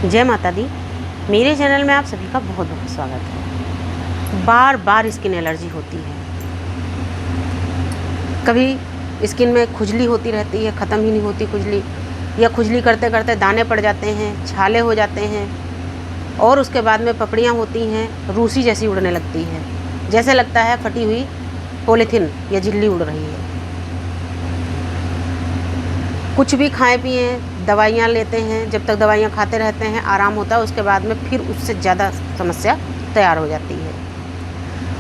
जय माता दी। मेरे चैनल में आप सभी का बहुत बहुत स्वागत है। बार बार स्किन एलर्जी होती है, कभी स्किन में खुजली होती रहती है, ख़त्म ही नहीं होती खुजली, या खुजली करते करते दाने पड़ जाते हैं, छाले हो जाते हैं और उसके बाद में पपड़ियाँ होती हैं, रूसी जैसी उड़ने लगती है, जैसे लगता है फटी हुई पॉलीथीन या झिल्ली उड़ रही है। कुछ भी खाएं पिएं, दवाइयाँ लेते हैं, जब तक दवाइयाँ खाते रहते हैं आराम होता है, उसके बाद में फिर उससे ज़्यादा समस्या तैयार हो जाती है।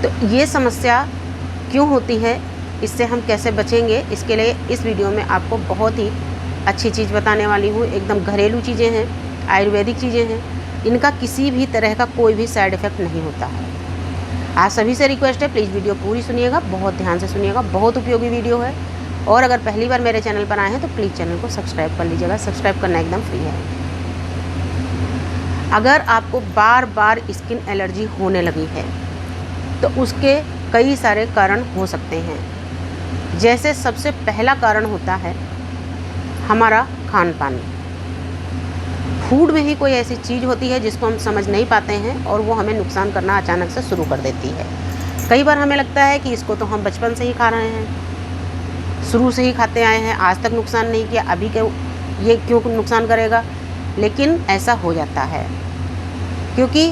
तो ये समस्या क्यों होती है, इससे हम कैसे बचेंगे, इसके लिए इस वीडियो में आपको बहुत ही अच्छी चीज़ बताने वाली हूँ। एकदम घरेलू चीज़ें हैं, आयुर्वेदिक चीज़ें हैं, इनका किसी भी तरह का कोई भी साइड इफ़ेक्ट नहीं होता है। आप सभी से रिक्वेस्ट है, प्लीज़ वीडियो पूरी सुनिएगा, बहुत ध्यान से सुनिएगा, बहुत उपयोगी वीडियो है। और अगर पहली बार मेरे चैनल पर आए हैं तो प्लीज़ चैनल को सब्सक्राइब कर लीजिएगा। सब्सक्राइब करना एकदम फ्री है। अगर आपको बार बार स्किन एलर्जी होने लगी है तो उसके कई सारे कारण हो सकते हैं। जैसे सबसे पहला कारण होता है हमारा खान पान। फूड में ही कोई ऐसी चीज़ होती है जिसको हम समझ नहीं पाते हैं और वो हमें नुकसान करना अचानक से शुरू कर देती है। कई बार हमें लगता है कि इसको तो हम बचपन से ही खा रहे हैं, शुरू से ही खाते आए हैं, आज तक नुकसान नहीं किया, अभी के ये क्यों नुकसान करेगा। लेकिन ऐसा हो जाता है क्योंकि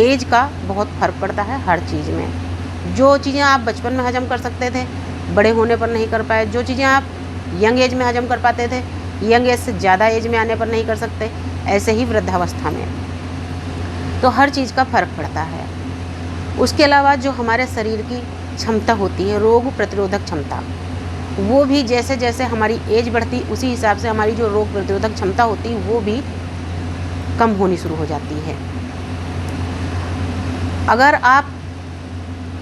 एज का बहुत फ़र्क पड़ता है हर चीज़ में। जो चीज़ें आप बचपन में हजम कर सकते थे, बड़े होने पर नहीं कर पाए। जो चीज़ें आप यंग एज में हजम कर पाते थे, यंग एज से ज़्यादा एज में आने पर नहीं कर सकते। ऐसे ही वृद्धावस्था में तो हर चीज़ का फ़र्क पड़ता है। उसके अलावा जो हमारे शरीर की क्षमता होती है, रोग प्रतिरोधक क्षमता, वो भी जैसे जैसे हमारी एज बढ़ती उसी हिसाब से हमारी जो रोग प्रतिरोधक क्षमता होती है वो भी कम होनी शुरू हो जाती है। अगर आप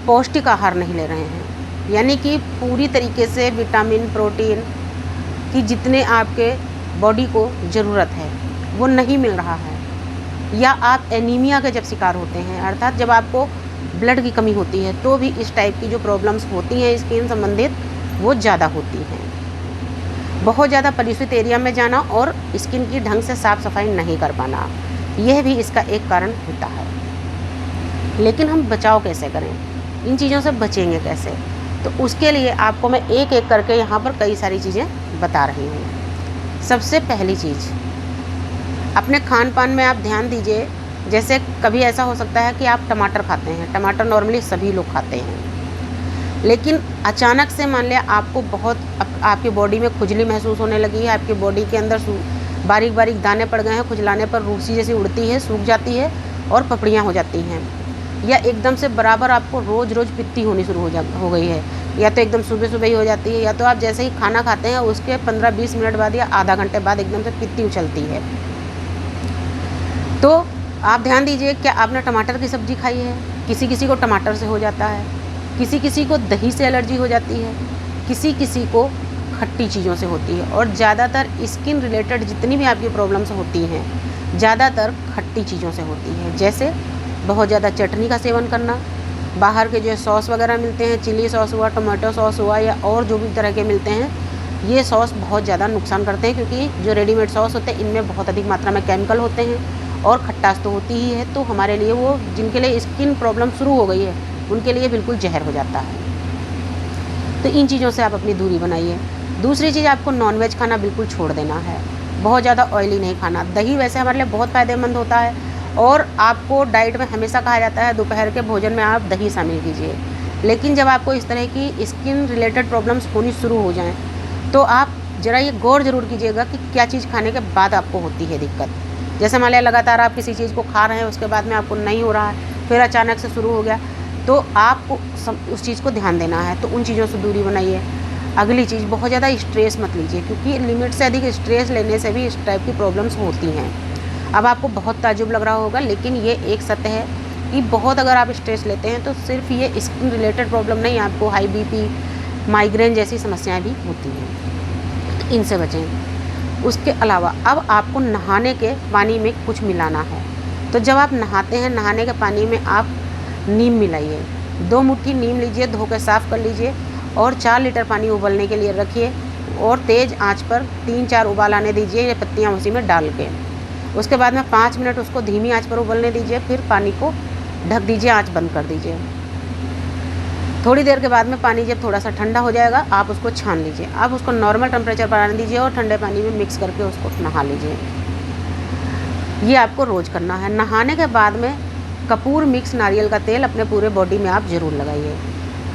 पौष्टिक आहार नहीं ले रहे हैं, यानी कि पूरी तरीके से विटामिन प्रोटीन की जितने आपके बॉडी को ज़रूरत है वो नहीं मिल रहा है, या आप एनीमिया के जब शिकार होते हैं, अर्थात जब आपको ब्लड की कमी होती है, तो भी इस टाइप की जो प्रॉब्लम्स होती हैं स्किन संबंधित वो ज़्यादा होती हैं। बहुत ज़्यादा प्रदूषित एरिया में जाना और स्किन की ढंग से साफ़ सफाई नहीं कर पाना, यह भी इसका एक कारण होता है। लेकिन हम बचाव कैसे करें, इन चीज़ों से बचेंगे कैसे, तो उसके लिए आपको मैं एक एक करके यहाँ पर कई सारी चीज़ें बता रही हूँ। सबसे पहली चीज़, अपने खान पान में आप ध्यान दीजिए। जैसे कभी ऐसा हो सकता है कि आप टमाटर खाते हैं, टमाटर नॉर्मली सभी लोग खाते हैं, लेकिन अचानक से मान लिया आपको बहुत आपकी बॉडी में खुजली महसूस होने लगी है, आपकी बॉडी के अंदर बारीक बारीक दाने पड़ गए हैं, खुजलाने पर रूसी जैसी उड़ती है, सूख जाती है और पपड़ियाँ हो जाती हैं, या एकदम से बराबर आपको रोज़ रोज़ पित्ती होनी शुरू हो गई है, या तो एकदम सुबह सुबह ही हो जाती है, या तो आप जैसे ही खाना खाते हैं उसके 15-20 मिनट बाद या आधा घंटे बाद एकदम से पित्ती उछलती है। तो आप ध्यान दीजिए, क्या आपने टमाटर की सब्ज़ी खाई है? किसी किसी को टमाटर से हो जाता है, किसी किसी को दही से एलर्जी हो जाती है, किसी किसी को खट्टी चीज़ों से होती है, और ज़्यादातर स्किन रिलेटेड जितनी भी आपकी प्रॉब्लम्स होती हैं ज़्यादातर खट्टी चीज़ों से होती है। जैसे बहुत ज़्यादा चटनी का सेवन करना, बाहर के जो सॉस वगैरह मिलते हैं, चिली सॉस हुआ, टमाटो सॉस हुआ, या और जो भी तरह के मिलते हैं, ये सॉस बहुत ज़्यादा नुकसान करते हैं, क्योंकि जो रेडीमेड सॉस होते हैं इनमें बहुत अधिक मात्रा में केमिकल होते हैं और खट्टास तो होती ही है। तो हमारे लिए वो, जिनके लिए स्किन प्रॉब्लम शुरू हो गई है, उनके लिए बिल्कुल जहर हो जाता है। तो इन चीज़ों से आप अपनी दूरी बनाइए। दूसरी चीज़, आपको नॉनवेज खाना बिल्कुल छोड़ देना है, बहुत ज़्यादा ऑयली नहीं खाना। दही वैसे हमारे लिए बहुत फ़ायदेमंद होता है और आपको डाइट में हमेशा कहा जाता है दोपहर के भोजन में आप दही शामिल कीजिए, लेकिन जब आपको इस तरह की स्किन रिलेटेड प्रॉब्लम्स होनी शुरू हो जाएँ तो आप ज़रा ये गौर ज़रूर कीजिएगा कि क्या चीज़ खाने के बाद आपको होती है दिक्कत। जैसे मान लिया लगातार आप किसी चीज़ को खा रहे हैं, उसके बाद में आपको नहीं हो रहा है, फिर अचानक से शुरू हो गया, तो आपको उस चीज़ को ध्यान देना है, तो उन चीज़ों से दूरी बनाइए। अगली चीज़, बहुत ज़्यादा स्ट्रेस मत लीजिए, क्योंकि लिमिट से अधिक स्ट्रेस लेने से भी इस टाइप की प्रॉब्लम्स होती हैं। अब आपको बहुत ताज्जुब लग रहा होगा, लेकिन ये एक सत्य है कि बहुत अगर आप स्ट्रेस लेते हैं तो सिर्फ ये स्किन रिलेटेड प्रॉब्लम नहीं, आपको हाई बीपी, माइग्रेन जैसी समस्याएँ भी होती हैं, तो इनसे बचें। उसके अलावा अब आपको नहाने के पानी में कुछ मिलाना है। तो जब आप नहाते हैं, नहाने के पानी में आप नीम मिलाइए। 2 मुट्ठी नीम लीजिए, धो के साफ़ कर लीजिए और 4 लीटर पानी उबलने के लिए रखिए और तेज़ आंच पर 3-4 उबाल आने दीजिए, ये पत्तियाँ उसी में डाल के। उसके बाद में 5 मिनट उसको धीमी आंच पर उबलने दीजिए, फिर पानी को ढक दीजिए, आंच बंद कर दीजिए। थोड़ी देर के बाद में पानी जब थोड़ा सा ठंडा हो जाएगा, आप उसको छान लीजिए। आप उसको नॉर्मल टेम्परेचर पर आने दीजिए और ठंडे पानी में मिक्स करके उसको नहा लीजिए। ये आपको रोज़ करना है। नहाने के बाद में कपूर मिक्स नारियल का तेल अपने पूरे बॉडी में आप ज़रूर लगाइए।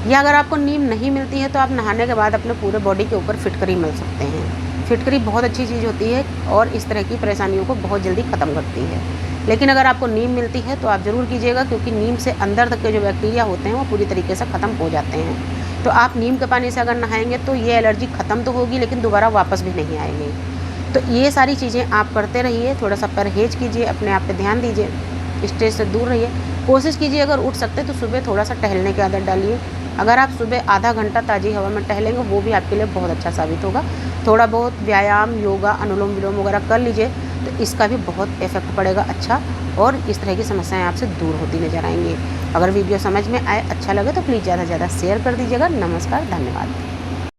या अगर आपको नीम नहीं मिलती है तो आप नहाने के बाद अपने पूरे बॉडी के ऊपर फिटकरी मल सकते हैं। फिटकरी बहुत अच्छी चीज़ होती है और इस तरह की परेशानियों को बहुत जल्दी ख़त्म करती है। लेकिन अगर आपको नीम मिलती है तो आप ज़रूर कीजिएगा, क्योंकि नीम से अंदर तक के जो बैक्टीरिया होते हैं वो पूरी तरीके से ख़त्म हो जाते हैं। तो आप नीम के पानी से अगर नहाएंगे तो ये एलर्जी ख़त्म तो होगी, लेकिन दोबारा वापस भी नहीं आएगी। तो ये सारी चीज़ें आप करते रहिए, थोड़ा सा परहेज कीजिए, अपने आप पे ध्यान दीजिए, स्ट्रेस से दूर रहिए। कोशिश कीजिए अगर उठ सकते तो सुबह थोड़ा सा टहलने की आदत डालिए। अगर आप सुबह आधा घंटा ताज़ी हवा में टहलेंगे वो भी आपके लिए बहुत अच्छा साबित होगा। थोड़ा बहुत व्यायाम, योगा, अनुलोम विलोम वगैरह कर लीजिए तो इसका भी बहुत इफेक्ट पड़ेगा अच्छा, और इस तरह की समस्याएं आपसे दूर होती नजर आएंगी। अगर वीडियो समझ में आए, अच्छा लगे तो प्लीज़ ज़्यादा से ज़्यादा शेयर कर दीजिएगा। नमस्कार, धन्यवाद।